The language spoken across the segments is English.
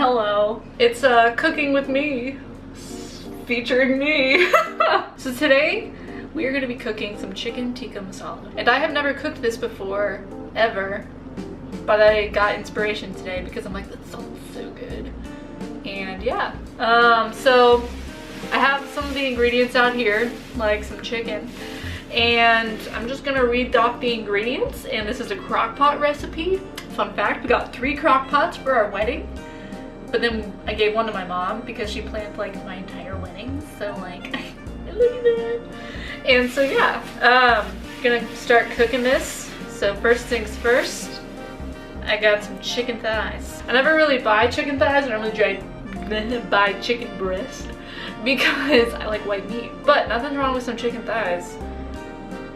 Hello. It's cooking with me, featuring me. So today we are going to be cooking some chicken tikka masala. And I have never cooked this before, ever. But I got inspiration today because I'm like, that sounds so good. And yeah, so I have some of the ingredients out here, like some chicken. And I'm just gonna read off the ingredients, and this is a crock pot recipe. Fun fact, we got 3 crock pots for our wedding, but then I gave one to my mom because she planned like my entire wedding, so like, look at that. And so yeah, gonna start cooking this. So first things first, I got some chicken thighs. I never really buy chicken thighs, I normally buy chicken breast because I like white meat, but nothing's wrong with some chicken thighs.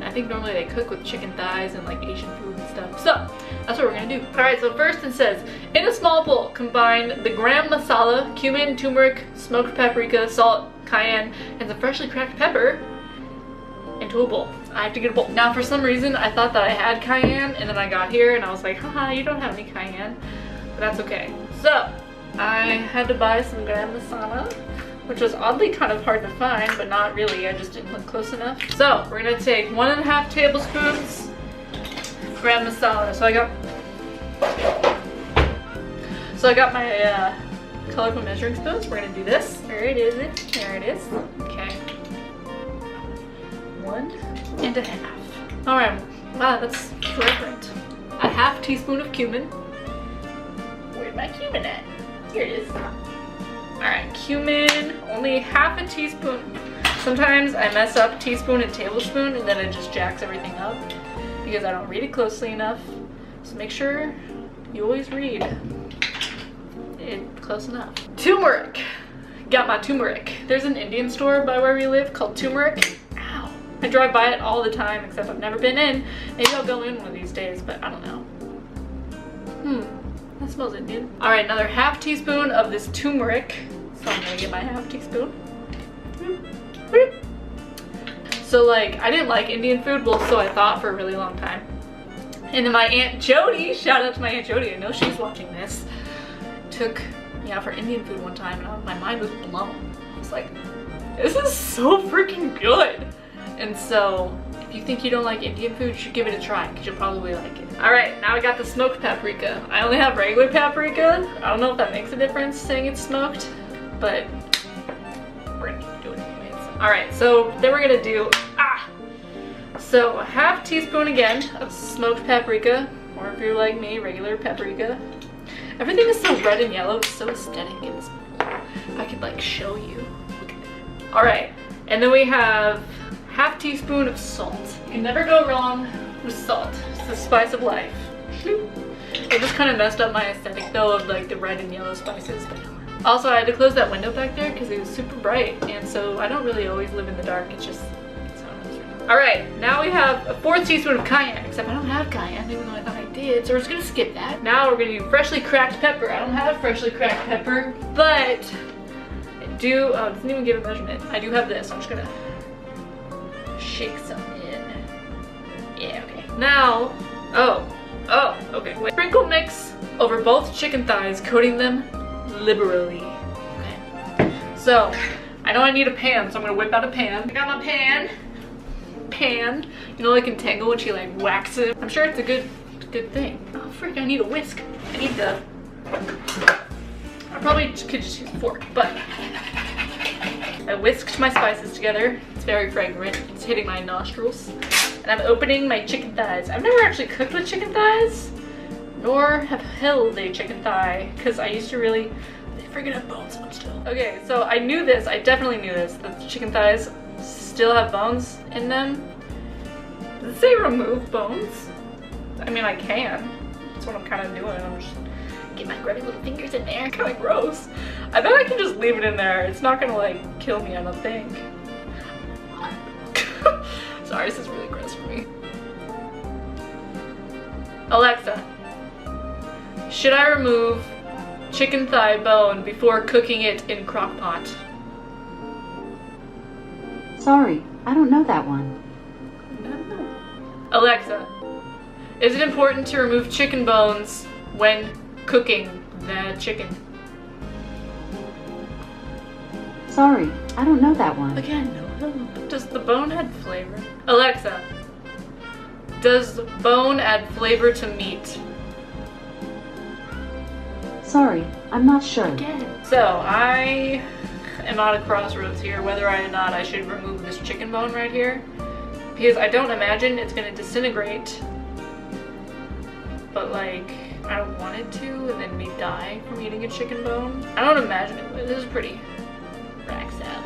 I think normally they cook with chicken thighs and like Asian food and stuff. So that's what we're gonna do. Alright, so first it says, in a small bowl, combine the Garam masala, cumin, turmeric, smoked paprika, salt, cayenne, and some freshly cracked pepper into a bowl. I have to get a bowl. Now for some reason I thought that I had cayenne, and then I got here and I was like, haha, you don't have any cayenne. But that's okay. So I had to buy some Garam masala, which was oddly kind of hard to find, but not really, I just didn't look close enough. So we're gonna take 1.5 tablespoons Garam masala. So I got my colorful measuring spoons. We're gonna do this. Where it is it? There it is. Okay. 1.5. All right, wow, that's fragrant. A half teaspoon of cumin. Where's my cumin at? Here it is. Alright, cumin, only half a teaspoon. Sometimes I mess up teaspoon and tablespoon and then it just jacks everything up because I don't read it closely enough. So make sure you always read it close enough. Turmeric. Got my turmeric. There's an Indian store by where we live called Turmeric. Ow. I drive by it all the time, except I've never been in. Maybe I'll go in one of these days, but I don't know. That smells it, dude. All right, another half teaspoon of this turmeric. So I'm gonna get my half teaspoon. So like, I didn't like Indian food, well, so I thought for a really long time. And then my Aunt Jody, shout out to my Aunt Jody, I know she's watching this, took me out for Indian food one time and my mind was blown. I was like, this is so freaking good. And so, if you think you don't like Indian food, you should give it a try, because you'll probably like it. Alright, now I got the smoked paprika. I only have regular paprika. I don't know if that makes a difference saying it's smoked, but we're gonna do it anyways. Alright, so then we're gonna do, so a half teaspoon again of smoked paprika, or if you're like me, regular paprika. Everything is so red and yellow, it's so aesthetic in this bowl. If I could like show you. Look at that. Alright, and then we have half teaspoon of salt. You can never go wrong with salt. It's the spice of life. It just kind of messed up my aesthetic though of like the red and yellow spices. But also I had to close that window back there because it was super bright, and so I don't really always live in the dark. It's just, it's how it is right now. Alright, now we have a 1/4 teaspoon of cayenne, except I don't have cayenne even though I thought I did, so we're just gonna skip that. Now we're gonna do freshly cracked pepper. I don't have freshly cracked pepper, but I do, oh, it doesn't even give a measurement. I do have this, I'm just gonna shake some in. Yeah, okay. Now, okay. Wait. Sprinkle mix over both chicken thighs, coating them liberally. Okay. So, I know I need a pan, so I'm gonna whip out a pan. I got my pan. You know, like in Tangle when she like whacks it. I'm sure it's a good thing. Oh frick, I need a whisk. I need the, I probably could just use a fork, but I whisked my spices together. It's very fragrant. It's hitting my nostrils. And I'm opening my chicken thighs. I've never actually cooked with chicken thighs, nor have held a chicken thigh, because I used to really, they freaking have bones on still. Okay, so I knew this, I definitely knew this, that the chicken thighs still have bones in them. Does it say remove bones? I mean, I can. That's what I'm kind of doing. I'm just get my grubby little fingers in there. Kind of gross. I bet I can just leave it in there. It's not gonna like kill me, I don't think. Sorry, this is really gross for me. Alexa, should I remove chicken thigh bone before cooking it in crock pot? Sorry, I don't know that one. Alexa, is it important to remove chicken bones when cooking the chicken? Sorry, I don't know that one. Again, no help. Does the bone add flavor? Alexa, does bone add flavor to meat? Sorry, I'm not sure. Again. So I am at a crossroads here whether or not I should remove this chicken bone right here, because I don't imagine it's gonna disintegrate, but like I don't want it to and then me die from eating a chicken bone. I don't imagine it, but this is pretty rack salad.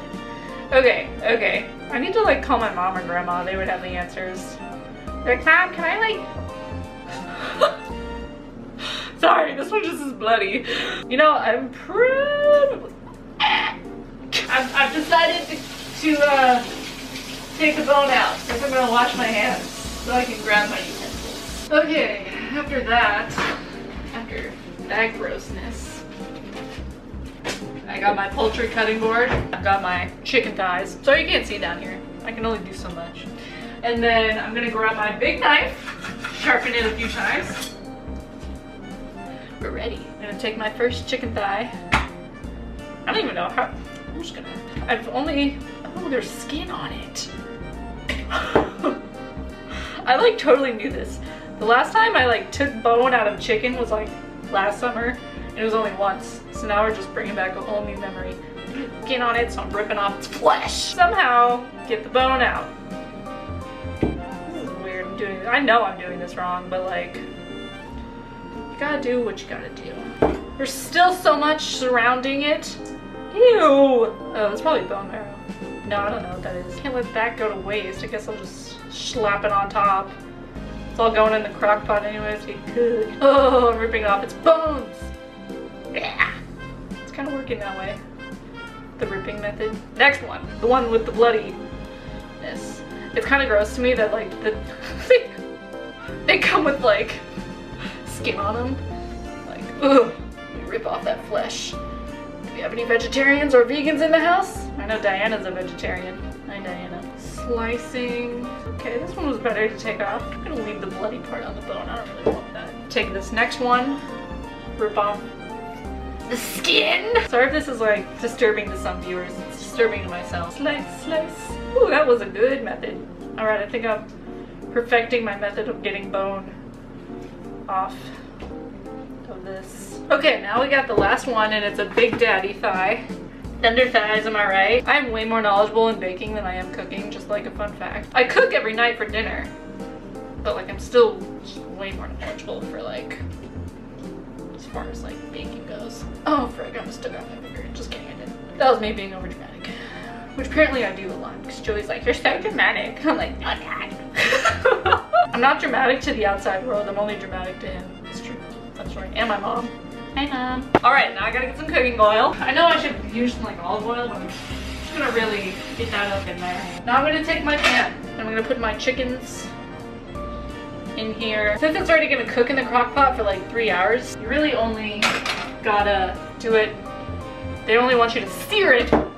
Okay, I need to like call my mom or grandma. They would have the answers. Like, Mom, can I like sorry, this one just is bloody. You know, I'm probably I've decided to take the bone out. I guess I'm gonna wash my hands so I can grab my utensils. Okay, after that grossness, I got my poultry cutting board. I've got my chicken thighs. Sorry you can't see down here. I can only do so much. And then I'm gonna grab my big knife, sharpen it a few times. We're ready. I'm gonna take my first chicken thigh. I don't even know how. I'm just gonna. Oh, there's skin on it. I like totally knew this. The last time I like took bone out of chicken was like last summer, and it was only once. So now we're just bringing back a whole new memory. Skin on it, so I'm ripping off its flesh. Somehow get the bone out. This is weird. I know I'm doing this wrong, but like, you gotta do what you gotta do. There's still so much surrounding it. Ew! Oh, that's probably bone marrow. No, I don't know what that is. Can't let that go to waste. I guess I'll just slap it on top. It's all going in the crock pot anyways. Be good. Oh, I'm ripping off its bones. Yeah. It's kind of working that way. The ripping method. Next one. The one with the bloodiness. It's kind of gross to me that like they come with like skin on them. Like, ugh. You rip off that flesh. Do we have any vegetarians or vegans in the house? I know Diana's a vegetarian. Hi, Diana. Slicing. Okay, this one was better to take off. I'm gonna leave the bloody part on the bone. I don't really want that. Take this next one. Rip off the skin. Sorry if this is like disturbing to some viewers. It's disturbing to myself. Slice, slice. Ooh, that was a good method. All right, I think I'm perfecting my method of getting bone off of this. Okay, now we got the last one, and it's a big daddy thigh. Tender thighs, am I right? I'm way more knowledgeable in baking than I am cooking, just like a fun fact. I cook every night for dinner, but like I'm still way more knowledgeable for like, as far as like baking goes. Oh frick, I almost took out my finger. Just kidding, I didn't. That was me being over dramatic. Which apparently I do a lot, because Joey's like, you're so dramatic. I'm like, not that. I'm not dramatic to the outside world, I'm only dramatic to him. It's true, that's right, and my mom. Hi, Mom. Alright, now I gotta get some cooking oil. I know I should use like olive oil, but I'm just gonna really get that up in there. Now I'm gonna take my pan, and I'm gonna put my chickens in here. Since it's already gonna cook in the crock pot for like 3 hours, you really only gotta do it, they only want you to sear it for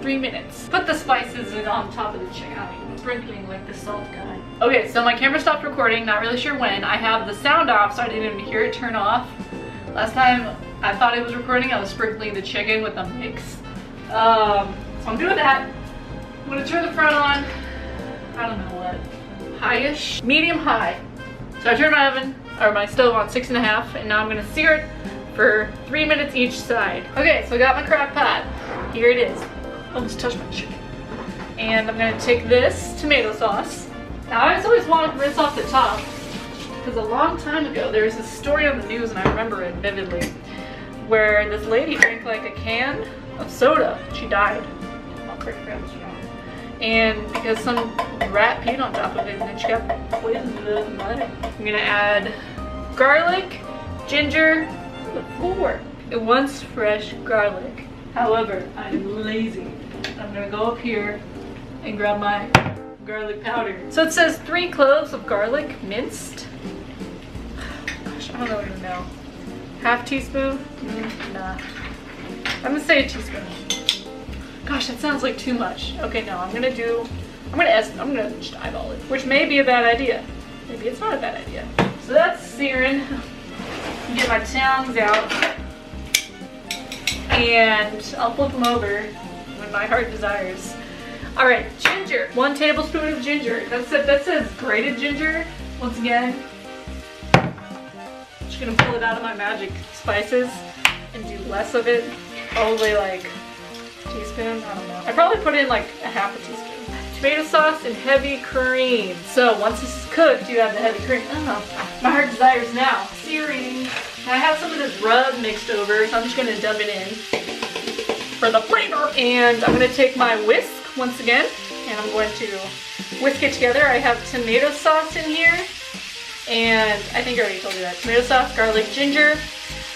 3 minutes. Put the spices in on top of the chicken. I'm sprinkling like the salt guy. Okay, so my camera stopped recording, not really sure when. I have the sound off, so I didn't even hear it turn off. Last time I thought it was recording, I was sprinkling the chicken with a mix. So I'm doing that. I'm gonna turn the front on, I don't know what, high-ish? Medium high. So I turned my oven, or my stove on 6.5, and now I'm gonna sear it for 3 minutes each side. Okay, so I got my crock pot. Here it is. Almost touched my chicken. And I'm gonna take this tomato sauce. Now I always want to rinse off the top, because a long time ago there was this story on the news, and I remember it vividly, where this lady drank like a can of soda. She died. Oh, crap, was wrong. And because some rat peed on top of it, and then she got poisoned with the mud. I'm gonna add garlic, ginger, the floor. It wants fresh garlic. However, I'm lazy. I'm gonna go up here and grab my garlic powder. So it says 3 cloves of garlic minced. Gosh, I don't even know. Half teaspoon? Nah. I'm gonna say a teaspoon. Gosh, that sounds like too much. Okay, no, I'm gonna just eyeball it, which may be a bad idea. Maybe it's not a bad idea. So that's searing. Get my tongs out, and I'll flip them over. I'm gonna my heart desires. All right, ginger. 1 tablespoon of ginger. That says grated ginger. Once again, just gonna pull it out of my magic spices and do less of it. Probably like a teaspoon, I don't know. I probably put in like a half a teaspoon. Tomato sauce and heavy cream. So once this is cooked, you have the heavy cream. Oh, my heart desires now. Searing. And I have some of this rub mixed over, so I'm just gonna dump it in for the flavor. And I'm gonna take my whisk once again, and I'm going to whisk it together. I have tomato sauce in here, and I think I already told you that. Tomato sauce, garlic, ginger.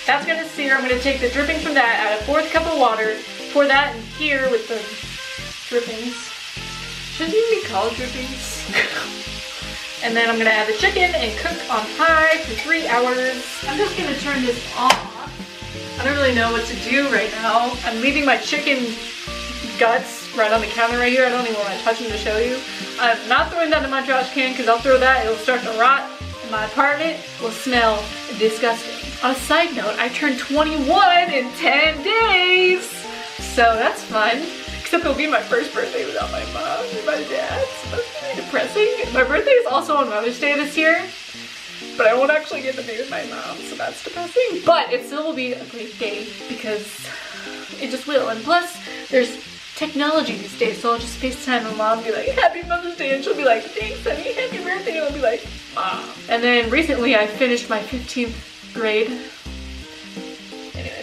That's gonna sear. I'm gonna take the dripping from that, add a 1/4 cup of water, pour that in here with the drippings. Shouldn't even be called drippings. And then I'm gonna add the chicken and cook on high for 3 hours. I'm just gonna turn this off. I don't really know what to do right now. I'm leaving my chicken guts right on the counter right here. I don't even want to touch them to show you. I'm not throwing that in my trash can because I'll throw that, it'll start to rot, and my apartment will smell disgusting. On a side note, I turned 21 in 10 days. So that's fun. Except it'll be my first birthday without my mom and my dad, so that's really depressing. My birthday is also on Mother's Day this year, but I won't actually get to be with my mom, so that's depressing. But it still will be a great day because it just will. And plus, there's technology these days, so I'll just FaceTime my mom and be like, Happy Mother's Day, and she'll be like, thanks honey, happy birthday, and I'll be like, Mom. And then recently I finished my 15th grade.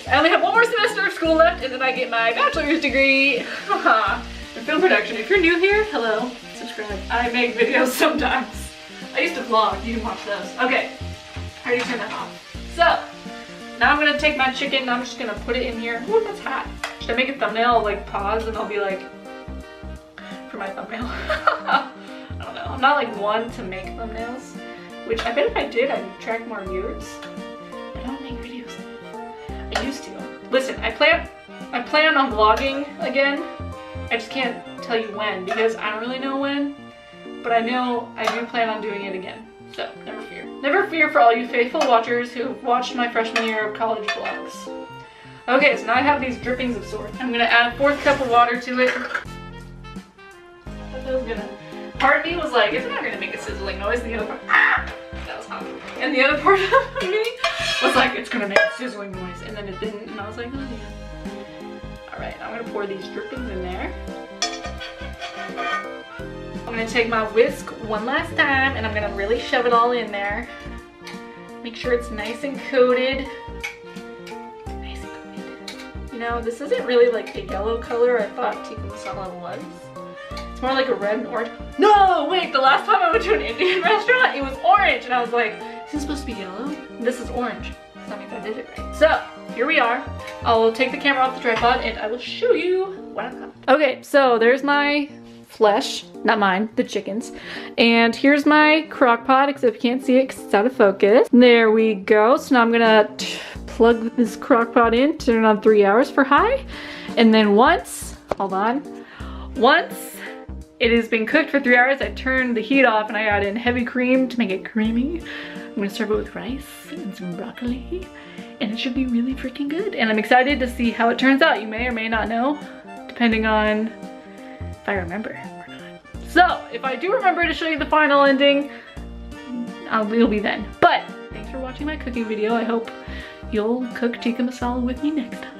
I only have 1 more semester of school left, and then I get my bachelor's degree in film production. If you're new here, hello, subscribe. I make videos sometimes. I used to vlog, you can watch those. Okay, I already turned that off. So, now I'm gonna take my chicken and I'm just gonna put it in here. Ooh, that's hot. Should I make a thumbnail? I'll like pause and I'll be like, for my thumbnail. I don't know, I'm not like one to make thumbnails, which I bet if I did, I'd attract more viewers. I don't make videos. I used to. Listen, I plan on vlogging again. I just can't tell you when because I don't really know when, but I know I do plan on doing it again. So never fear. Never fear for all you faithful watchers who have watched my freshman year of college vlogs. Okay, so now I have these drippings of sorts. I'm gonna add a 1/4 cup of water to it. I thought that was gonna. Part of me was like, it's not gonna make a sizzling noise. And the other part, that was hot. And the other part of me was like, it's gonna make a sizzling noise, and then it didn't, and I was like, oh yeah. All right, I'm gonna pour these drippings in there. I'm gonna take my whisk one last time, and I'm gonna really shove it all in there. Make sure it's nice and coated. Nice and coated. You know, this isn't really like a yellow color I thought Tikka Masala was. It's more like a red and orange. No, wait, the last time I went to an Indian restaurant, it was orange, and I was like, is this supposed to be yellow? This is orange. So that means I did it right. So, here we are. I'll take the camera off the tripod and I will show you what I've got. Okay, so there's my flesh, not mine, the chicken's. And here's my crock pot, except you can't see it because it's out of focus. There we go. So now I'm gonna plug this crock pot in, turn it on 3 hours for high. And then once it has been cooked for 3 hours, I turn the heat off and I add in heavy cream to make it creamy. I'm gonna serve it with rice and some broccoli, and it should be really freaking good. And I'm excited to see how it turns out. You may or may not know, depending on if I remember or not. So, if I do remember to show you the final ending, it'll be then. But, thanks for watching my cooking video. I hope you'll cook tikka masala with me next time.